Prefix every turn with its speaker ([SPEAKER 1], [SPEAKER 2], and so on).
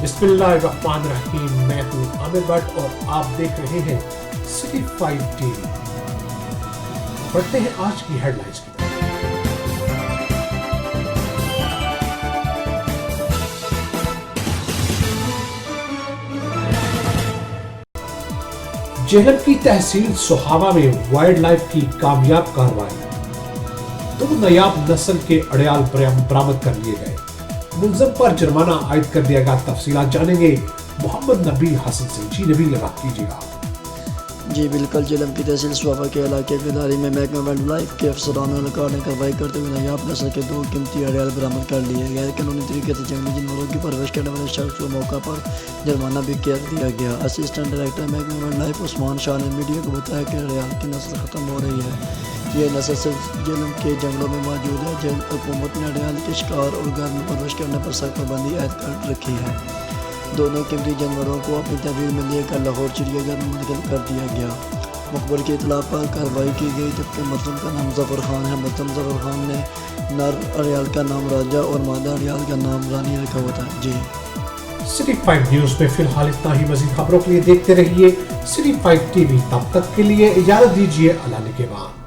[SPEAKER 1] बिस्मिल्लाहिर्रहमानिर्रहीम। मैं हूं आमिर भट्ट और आप देख रहे हैं सिटी 5 टीवी। बढ़ते हैं आज की हेडलाइंस की तरफ। जेहलम की तहसील सोहावा में वाइल्ड लाइफ की कामयाब कार्रवाई। 2 नायाब नस्ल के अड़याल बरामद कर लिए गए। मुलजम पर जुर्माना आयद कर दिया गया। तफसीलात जानेंगे मोहम्मद नबी हसन से। जी नबी लगा कीजिएगा।
[SPEAKER 2] जी बिल्कुल। जेहलम की तहसील सोहावा के इलाके गदारी में महकमा वाइल्ड लाइफ के अफसरान ने कार्रवाई करते हुए नायाब नस्ल के 2 कीमती अड़याल बरामद कर लिए। गैर कानूनी तरीके से जंगली जानवरों की परवरिश करने वाले शख्स को मौका पर जुर्माना भी कर दिया गया। असिस्टेंट डायरेक्टर महकमा वाइल्ड लाइफ उस्मान शाह ने मीडिया को बताया कि अड़याल की नस्ल ख़त्म हो रही है। ये नस्ल सिर्फ जेहलम के जंगलों में मौजूद है। जेल हुकूमत ने अड़याल के शिकार और घर में परवरिश करने पर सख्त पाबंदी आयद कर रखी है। दोनों कीमती जानवरों को अपनी तहवील में लेकर लाहौर चिड़ियाघर में मुंतकिल कर दिया गया। मुखबर की इतला पर कार्रवाई की गई, जबकि मुलज़म का नाम ज़फ़र खान है। मुलज़म ज़फ़र खान ने नर अड़याल का नाम राजा और मादा अड़याल का नाम रानी रखा हुआ था। जी
[SPEAKER 1] सिटी 5 न्यूज़ में फिलहाल इतना ही। मज़ीद खबरों के लिए देखते रहिए सिटी 5 टीवी। तब तक के लिए इजाज़त दीजिए। अल्लाह के बाद।